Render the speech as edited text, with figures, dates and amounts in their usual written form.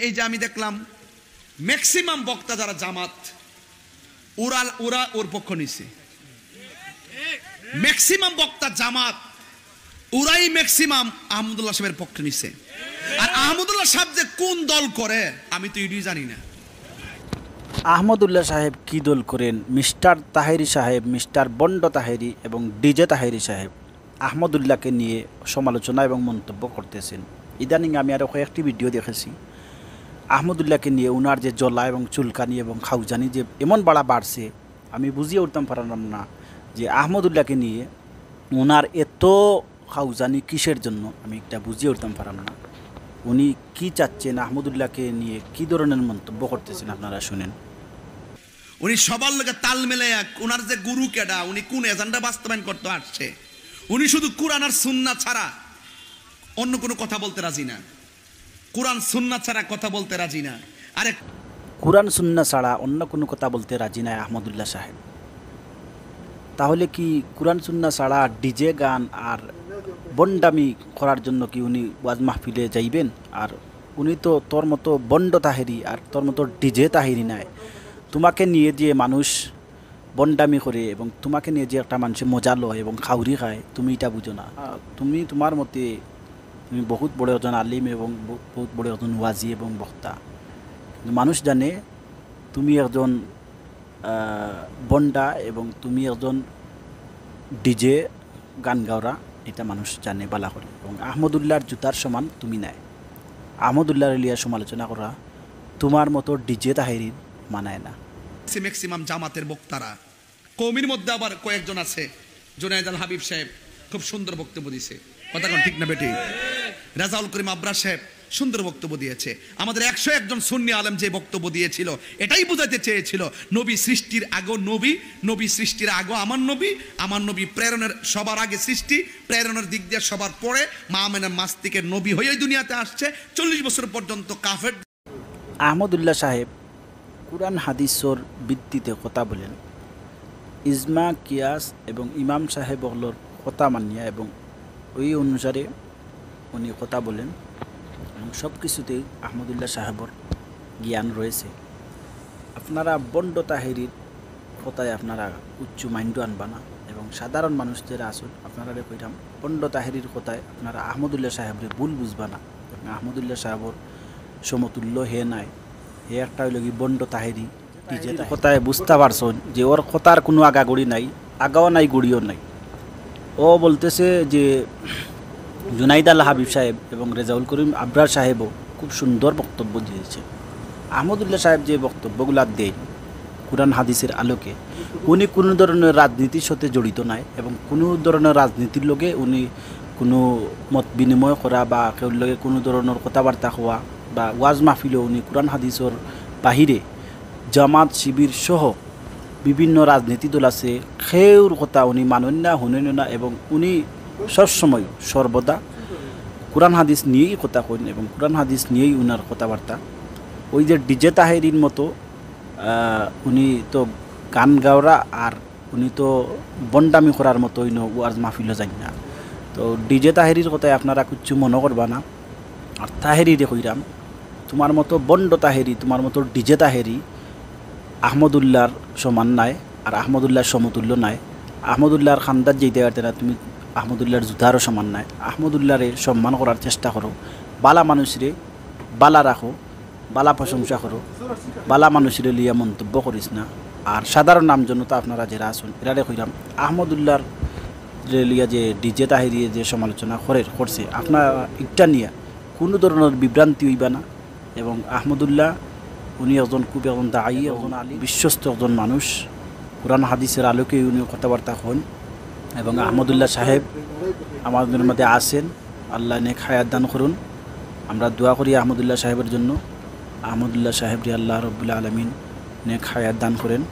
এই যে আমি দেখলাম ম্যাক্সিমাম বক্তা যারা জামাত ওরা ওর পক্ষ নিছে, ম্যাক্সিমাম বক্তা জামাত ওরাই ম্যাক্সিমাম আহমদুল্লাহ সাহেবের পক্ষ নিছে। আর আহমদুল্লাহ সাহেব যে কোন দল করে আমি তো এটাই জানি না। আহমদুল্লাহ সাহেব কি দল করেন? মিস্টার তাহেরি সাহেব, মিস্টার বন্ড তাহেরি এবং ডিজে তাহেরি সাহেব আহমদুল্লাহকে নিয়ে সমালোচনা এবং মন্তব্য করতেছেন। ইদানিং আমি আরও কয়েকটি ভিডিও দেখেছি আহমদুল্লাহকে নিয়ে উনার যে জলা এবং চুলকানি এবং খাউজানি যে এমন বাড়ছে, আমি বুঝিয়ে উঠতাম পারলাম না যে আহমদুল্লাহকে নিয়ে উনার এত খাউজানি কিসের জন্য, আমি একটা বুঝিয়ে উঠতাম পারলাম না। উনি কি চাচ্ছেন, আহমদুল্লাহকে নিয়ে কি ধরনের মন্তব্য করতেছেন আপনারা শুনেন। উনি সবার লোকে তাল মেলে ওনার যে গুরু কেডা, উনি কোন এজেন্ডা বাস্তবায়ন করতে আসছে, উনি শুধু কোরআন আর সুন্নাহ ছাড়া অন্য কোনো কথা বলতে রাজি না। কোরআন সুন্নাহ ছাড়া কথা বলতে রাজি না। আরে কোরআন সুন্নাহ ছাড়া অন্য কোনো কথা বলতে রাজি নাই আহমদুল্লাহ সাহেব। তাহলে কি কোরআন সুন্নাহ ছাড়া ডিজে গান আর বন্ডামি করার জন্য কি উনি ওয়াজ মাহফিলে যাইবেন? আর উনি তো তোর মতো বন্ড তাহেরি আর তোর মতো ডিজে তাহেরি নাই। তোমাকে নিয়ে যে মানুষ বন্ডামি করে এবং তোমাকে নিয়ে যে একটা মানুষের মজা লয় এবং খাউরি খায়, তুমি এটা বুঝো না। তুমি তোমার মতে তুমি বহুত বড় একজন আলিম এবং বহুত বড় একজন ওয়াজি এবং বক্তা, কিন্তু মানুষ জানে তুমি একজন বন্ডা এবং তুমি একজন ডিজে গান গাওরা, এটা মানুষ জানে বালা করে। এবং আহমদুল্লাহর জুতার সমান তুমি নাই। আহমদুল্লাহর লিয়া সমালোচনা করা তোমার মতো ডিজে তাহেরির মানায় না। ম্যাক্সিমাম জামাতের বক্তারা কওমির মধ্যে আবার কয়েকজন আছে, জুনায়েদ আল হাবিব সাহেব খুব সুন্দর বক্তব্য দিয়েছে, কথা কোন ঠিক না বেটি? রাজাউল করিম আবরার সাহেব সুন্দর বক্তব্য দিয়েছে। আমাদের 101 জন সুন্নি আলেম যে বক্তব্য দিয়েছিল এটাই বোঝাতে চেয়েছিল নবী সৃষ্টির আগে নবী, নবী সৃষ্টির আগে আমার নবী প্রেরণের সবার আগে সৃষ্টি, প্রেরণের দিক দিয়ে সবার পরে মা আমেনার মাস থেকে নবী হয়েই দুনিয়াতে আসছে। 40 বছর পর্যন্ত কাফের। আহমদুল্লাহ সাহেব কুরআন হাদিসর ভিত্তিতে কথা বলেন, ইজমা কিয়াস এবং ইমাম সাহেবগুলোর কথা মানিয়া এবং ওই অনুসারে উনি কথা বলেন এবং সব কিছুতেই আহমদুল্লাহ সাহেবর জ্ঞান রয়েছে। আপনারা বন্ড তাহেরির কথায় আপনারা উচ্চ মাইন্ড আনবা না এবং সাধারণ মানুষ যারা আসুন আপনারা কইরাম বন্ড তাহেরির কথায় আপনারা আহমদুল্লাহ সাহেবরে ভুল বুঝবা না। আহমদুল্লাহ সাহেবর সমতুল্য হে নাই, হে একটা হইল কি বন্ড তাহেরি ডিজে কথায় বুঝতে পারছেন যে ওর কথার কোনো আগাগড়ি নাই, আগাও নাই গুড়িও নাই। ও বলতেছে যে জুনাইদ আল হাবিব সাহেব এবং রেজাউল করিম আবরার সাহেবও খুব সুন্দর বক্তব্য দিয়েছে। আহমদুল্লাহ সাহেব যে বক্তব্যগুলো দেয় কুরআন হাদিসের আলোকে, উনি কোনো ধরনের রাজনীতির সাথে জড়িত নাই এবং কোনো ধরনের রাজনীতির লগে উনি কোনো মত বিনিময় করা বা কেউর লগে কোনো ধরনের কথাবার্তা হওয়া বা ওয়াজ মাহফিলেও উনি কুরআন হাদিসের বাহিরে জামাত শিবির সহ বিভিন্ন রাজনীতি দল আছে সেউর কথা উনি মানেন না, শুনেন না এবং উনি সবসময় সর্বদা কুরআন হাদিস নিয়েই কথা কইন এবং কুরআন হাদিস নিয়েই উনার কথাবার্তা। ওই যে ডিজে তাহেরির মতো উনি তো গান গাওরা আর উনি তো বন্ডামি করার মতো ওয়াজ মাহফিলও যাই না। তো ডিজে তাহেরির কথায় আপনারা কিছু মনে করবা না। আর তাহেরিরে কইরাম তোমার মতো বন্ড তাহেরি, তোমার মতো ডিজে তাহেরি আহমদুল্লাহর সমান নাই আর আহমদুল্লাহর সমতুল্য নাই। আহমদুল্লাহর খান্দার যেতে পারতে না, তুমি আহমদুল্লাহর জুতারও সমান নাই। আহমদুল্লাহরে সম্মান করার চেষ্টা করো, বালা মানুষরে বালা রাখো, বালা প্রশংসা করো, বালা মানুষরে লিয়া মন্তব্য করিস না। আর সাধারণ নামজনতা আপনারা যারা আসুন এরারে কইরাম আহমদুল্লাহর লিয়া যে ডিজে তাহেরিয়ে যে সমালোচনা করছে আপনারা একটা নিয়ে কোনো ধরনের বিভ্রান্তি হইবা না। এবং আহমদুল্লাহ উনি একজন খুব একজন দায়ী, একজন আলী, বিশ্বস্ত একজন মানুষ, কুরআন হাদিসের আলোকে উনি কথাবার্তা হন। এবং আহমদুল্লাহ সাহেব আমাদের মধ্যে আসেন, আল্লাহ নেক হায়াত দান করুন। আমরা দোয়া করি আহমদুল্লাহ সাহেবের জন্য, আহমদুল্লাহ সাহেবরে আল্লাহ রব্বুল আলামিন নেক হায়াত দান করেন।